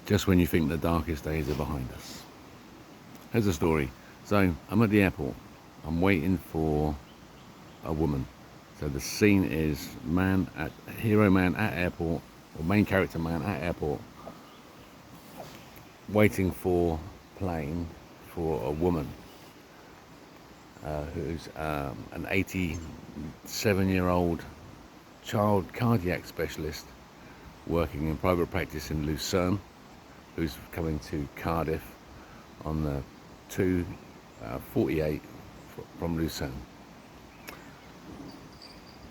just when you think the darkest days are behind us. Here's the story. So I'm at the airport. I'm waiting for a woman. So the scene is hero man at airport, or main character man at airport, waiting for plane for a woman who's an 87-year-old child cardiac specialist working in private practice in Lucerne, who's coming to Cardiff on the 248 from Lucerne.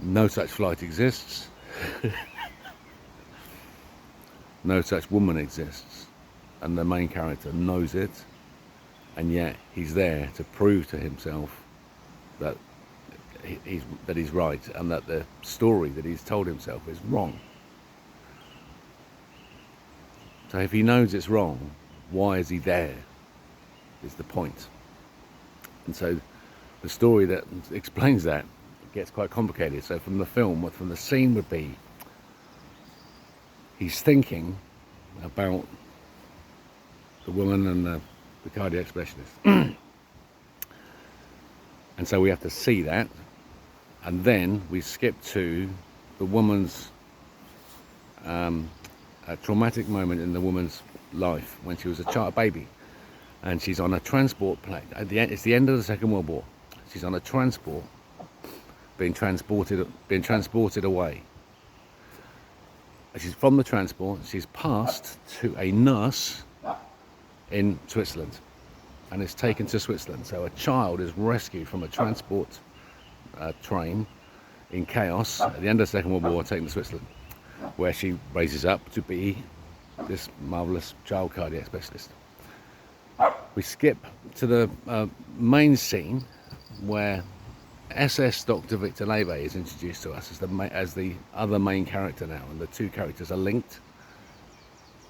No such flight exists. No such woman exists, and the main character knows it, and yet he's there to prove to himself that he's right, and that the story that he's told himself is wrong. So if he knows it's wrong, why is he there? Is the point. And so the story that explains that gets quite complicated. So from the scene would be, he's thinking about the woman and the cardiac specialist. And so we have to see that, and then we skip to the woman's a traumatic moment in the woman's life when she was a baby, and she's on a transport plane. It's the end of the Second World War. She's on a transport, being transported away. She's from the transport. She's passed to a nurse in Switzerland, and is taken to Switzerland. So a child is rescued from a transport train in chaos at the end of the Second World War, taken to Switzerland, where she raises up to be this marvellous child cardiac specialist. We skip to the main scene where SS Dr. Victor Lebe is introduced to us as the other main character now, and the two characters are linked.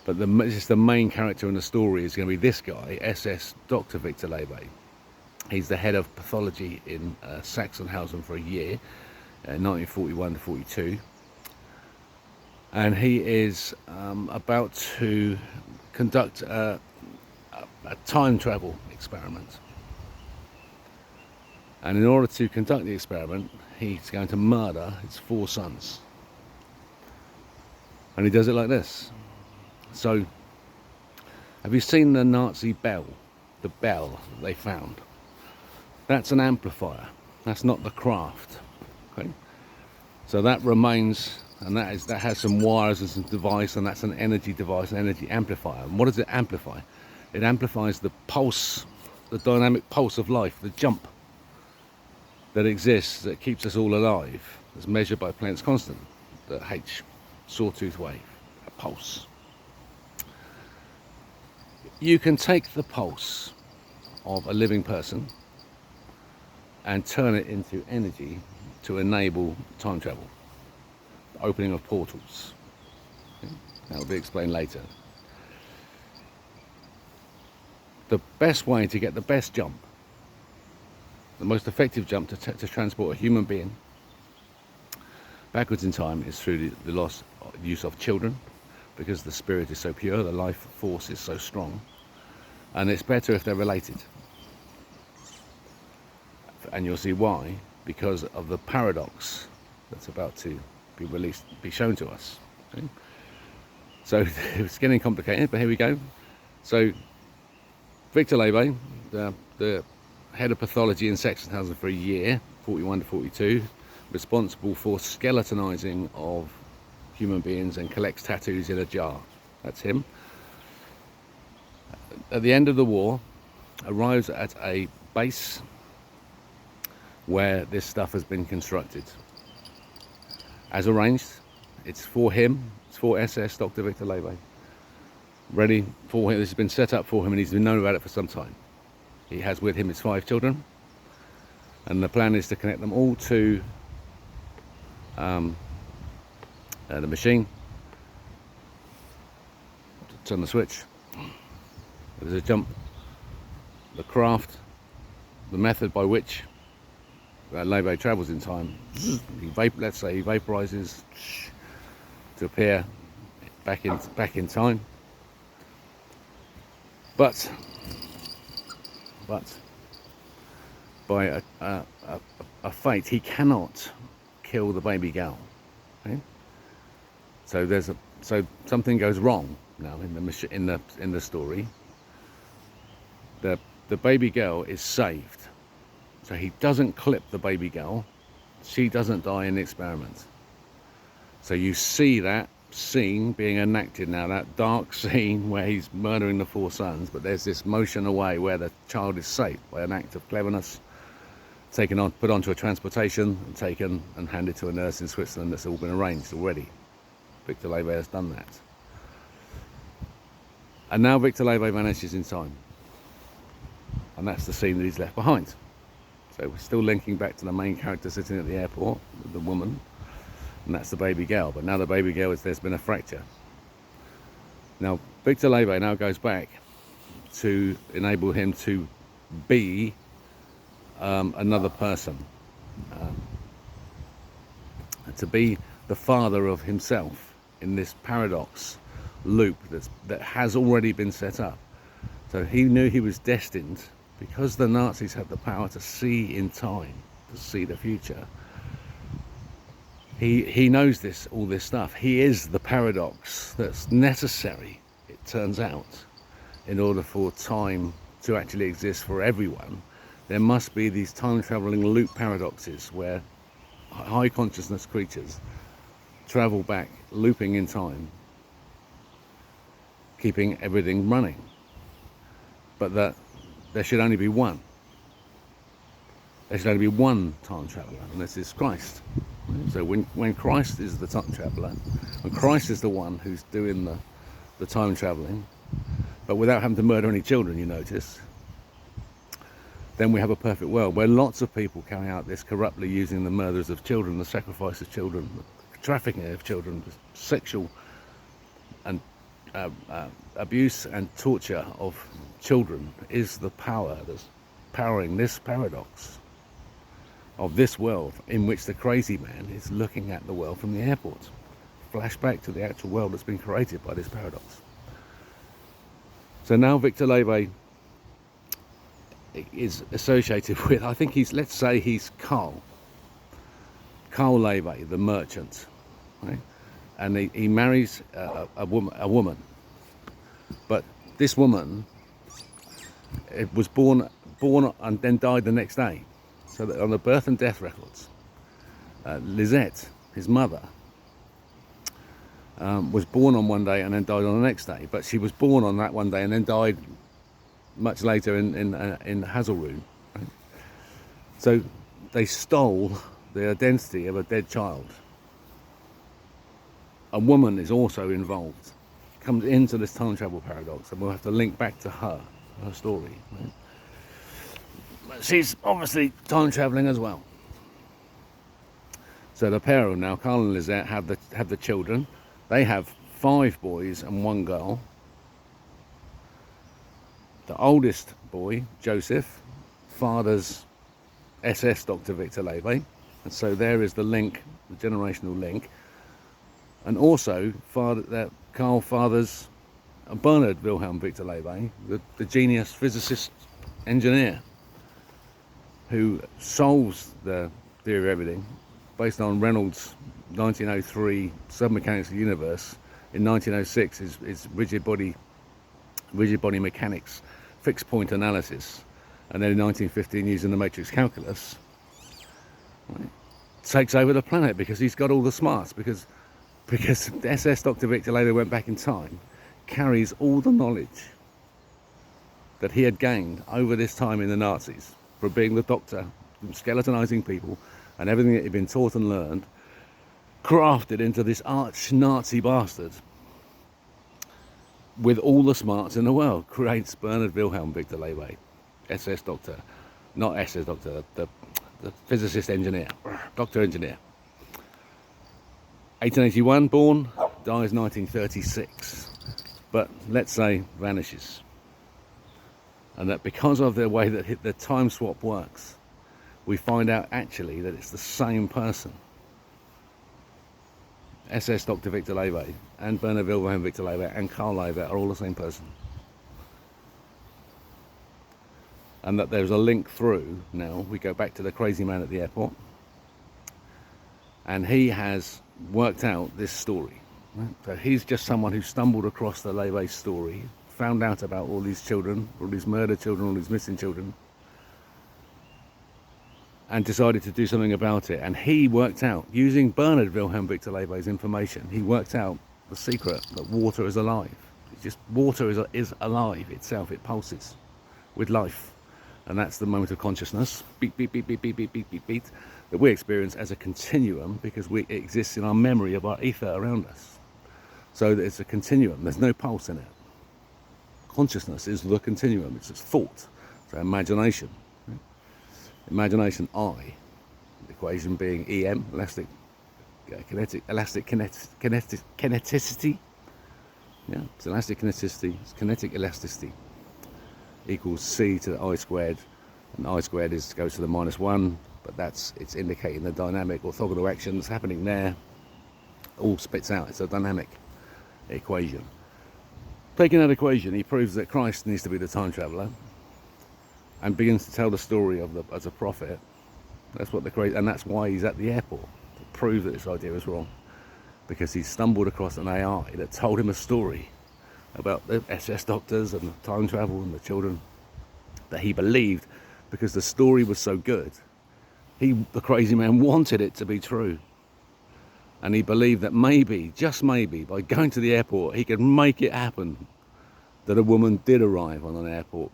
But the main character in the story is going to be this guy, SS Dr. Victor Lebe. He's the head of pathology in Sachsenhausen for a year, 1941 to 42. And he is about to conduct a time travel experiment. And in order to conduct the experiment, he's going to murder his 4 sons. And he does it like this. So, have you seen the Nazi bell? The bell that they found? That's an amplifier. That's not the craft. Okay? So that remains, and that has some wires and some device, and that's an energy device, an energy amplifier. And what does it amplify? It amplifies the pulse, the dynamic pulse of life, the jump that exists, that keeps us all alive, as measured by Planck's constant, the H, sawtooth wave, a pulse. You can take the pulse of a living person and turn it into energy to enable time travel, the opening of portals. Okay? That will be explained later. The best way to get the best jump, the most effective jump to transport a human being backwards in time, is through the use of children, because the spirit is so pure, the life force is so strong, and it's better if they're related. And you'll see why, because of the paradox that's about to be shown to us. Okay? So it's getting complicated, but here we go. So Victor Lebe, the head of pathology in Sachsenhausen for a year, 41 to 42, responsible for skeletonizing of human beings and collects tattoos in a jar. That's him. At the end of the war, arrives at a base where this stuff has been constructed. As arranged, it's for him, it's for SS Dr. Victor Lebe. Ready for him, this has been set up for him, and he's known about it for some time. He has with him his 5 children, and the plan is to connect them all to the machine, turn the switch. There's a jump, the craft, the method by which Lebe travels in time. Let's say he vaporizes to appear back in time. But by a fate, he cannot kill the baby girl. Okay? So something goes wrong now in the story. The baby girl is saved, so he doesn't clip the baby girl. She doesn't die in the experiment. So you see that scene being enacted now, that dark scene where he's murdering the 4 sons, but there's this motion away where the child is saved by an act of cleverness, put onto a transportation, and taken and handed to a nurse in Switzerland. That's all been arranged already. Victor Levay has done that. And now Victor Levay vanishes in time. And that's the scene that he's left behind. So we're still linking back to the main character sitting at the airport, the woman, and that's the baby girl. But now the baby girl, there's been a fracture. Now Victor Levay now goes back to enable him to be another person, to be the father of himself in this paradox loop that has already been set up. So he knew he was destined, because the Nazis had the power to see in time, to see the future. He knows all this stuff. He is the paradox that's necessary, it turns out, in order for time to actually exist for everyone. There must be these time-traveling loop paradoxes where high consciousness creatures travel back, looping in time, keeping everything running. But that there should only be one. There should only be one time traveler, and this is Christ. So when Christ is the time traveler, when Christ is the one who's doing the time traveling, but without having to murder any children, you notice, then we have a perfect world where lots of people carry out this corruptly, using the murders of children, the sacrifice of children, the trafficking of children, sexual and abuse and torture of children is the power that's powering this paradox of this world, in which the crazy man is looking at the world from the airport. Flashback to the actual world that's been created by this paradox. So now Victor Levay is associated with, I think let's say he's Carl Levay, the merchant, right? And he marries a woman, but this woman was born and then died the next day. So that on the birth and death records, Lisette, his mother, was born on one day and then died on the next day. But she was born on that one day and then died much later in Hazelroom. Right? So they stole the identity of a dead child. A woman is also involved, comes into this time travel paradox, and we'll have to link back to her story. Right? She's obviously time traveling as well. So the pair of them now, Carl and Lisette, have the children. They have 5 boys and 1 girl. The oldest boy, Joseph, fathers SS Dr. Victor Levay, and so there is the link, the generational link. And also, Carl fathers Bernard Wilhelm Victor Levay, the genius physicist engineer, who solves the theory of everything based on Reynolds' 1903 submechanics of the universe. In 1906 is rigid body mechanics, fixed point analysis, and then in 1915 using the matrix calculus, right, takes over the planet because he's got all the smarts, because SS Dr. Victor Levay went back in time, carries all the knowledge that he had gained over this time in the Nazis, for being the doctor, skeletonizing people, and everything that he'd been taught and learned, crafted into this arch-Nazi bastard with all the smarts in the world, creates Bernard Wilhelm Victor Levay, SS Doctor, not SS Doctor, the physicist engineer, doctor engineer. 1881 born, dies 1936, but let's say vanishes. And that because of the way that the time swap works, we find out actually that it's the same person. SS Dr. Victor Levay and Bernard Wilhelm Victor Levay and Carl Levay are all the same person. and that there's a link through. Now we go back to the crazy man at the airport, and he has worked out this story. Right? So he's just someone who stumbled across the Leve story, found out about all these children, all these murdered children, all these missing children, and decided to do something about it. And he worked out, using Bernard Wilhelm Victor Leve's information, he worked out the secret that water is alive. It's just water is alive itself. It pulses with life, and that's the moment of consciousness. Beat, beat, beat, beat, beat, beat, beat, beat, beat, that we experience as a continuum, because it exists in our memory of our ether around us. So that it's a continuum. There's no pulse in it. Consciousness is the continuum. It's just thought. So imagination. Imagination, I. The equation being EM, kineticity. Yeah, it's elastic kineticity, it's kinetic elasticity equals C to the I squared, and I squared goes to the -1, but it's indicating the dynamic orthogonal action that's happening there. All spits out. It's a dynamic equation. Taking that equation, he proves that Christ needs to be the time traveler, and begins to tell the story as a prophet. That's what and that's why he's at the airport, to prove that this idea is wrong, because he stumbled across an AI that told him a story about the SS doctors and the time travel and the children that he believed, because the story was so good. The crazy man, wanted it to be true, and he believed that maybe, just maybe, by going to the airport, he could make it happen that a woman did arrive on an airplane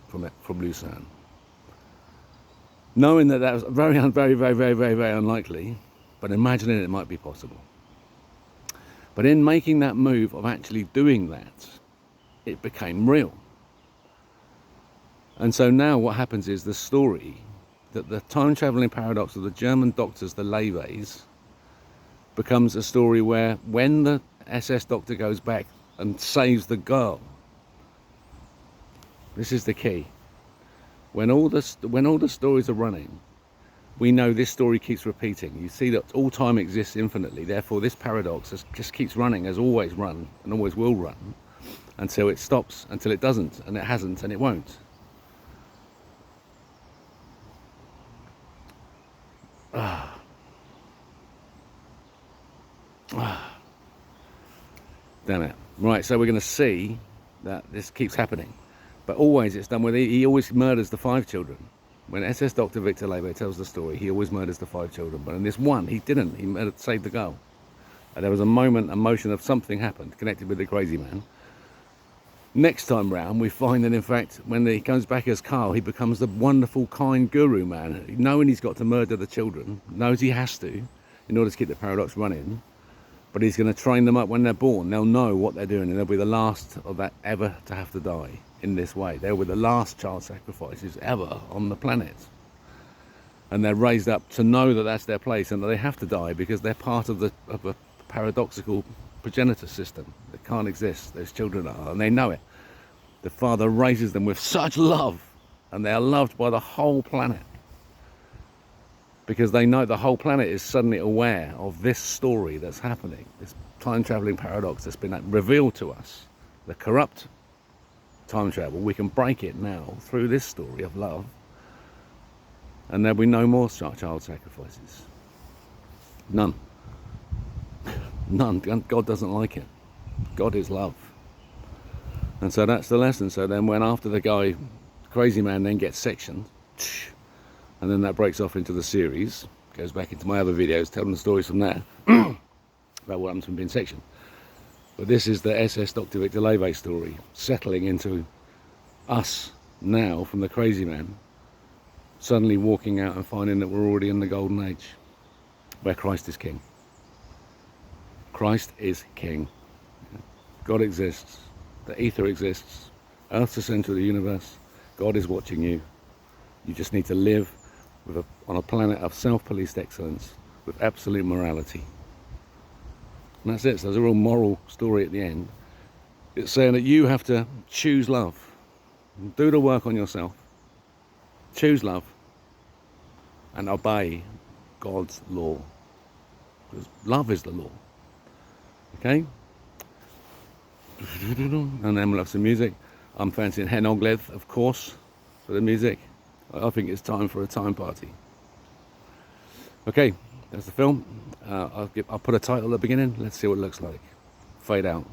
from Lucerne. Knowing that was very, very, very, very, very, very unlikely, but imagining it might be possible. But in making that move of actually doing that, it became real. And so now what happens is the story that the time-traveling paradox of the German doctors, the Leves, becomes a story where when the SS doctor goes back and saves the girl, this is the key. When all the stories are running, we know this story keeps repeating. You see that all time exists infinitely. Therefore, this paradox just keeps running, has always run, and always will run, until it stops, until it doesn't, and it hasn't, and it won't. Damn it. Right, so we're going to see that this keeps happening. But always it's done with, he always murders the 5 children. When SS Dr. Victor Leve tells the story, he always murders the 5 children. But in this one, he didn't. He saved the girl. And there was a motion of something happened connected with the crazy man. Next time round, we find that in fact, when he comes back as Carl, he becomes the wonderful, kind guru man, knowing he's got to murder the children, knows he has to, in order to keep the paradox running. But he's going to train them up when they're born. They'll know what they're doing, and they'll be the last of that ever to have to die in this way. They'll be the last child sacrifices ever on the planet. And they're raised up to know that that's their place, and that they have to die because they're part of a paradoxical progenitor system that can't exist. Those children are, and they know it. The Father raises them with such love, and they are loved by the whole planet, because they know the whole planet is suddenly aware of this story that's happening, this time-traveling paradox that's been revealed to us, the corrupt time travel. We can break it now through this story of love, and there'll be no more child sacrifices. None. None. God doesn't like it. God is love. And so that's the lesson. So then when after the guy, crazy man, then gets sectioned, and then that breaks off into the series, goes back into my other videos, telling the stories from there about what happens from being sectioned. But this is the SS Dr. Victor Leve story, settling into us now from the crazy man, suddenly walking out and finding that we're already in the golden age, where Christ is king. Christ is king. God exists. The ether exists. Earth's the center of the universe. God is watching you. You just need to live on a planet of self-policed excellence with absolute morality. And that's it. So there's a real moral story at the end. It's saying that you have to choose love. Do the work on yourself. Choose love. And obey God's law. Because love is the law. Okay? And then we'll have some music. I'm fancying Hen Oglev, of course. for the music. I think it's time for a time party. Okay, that's the film. I'll put a title at the beginning. Let's see what it looks like. Fade out.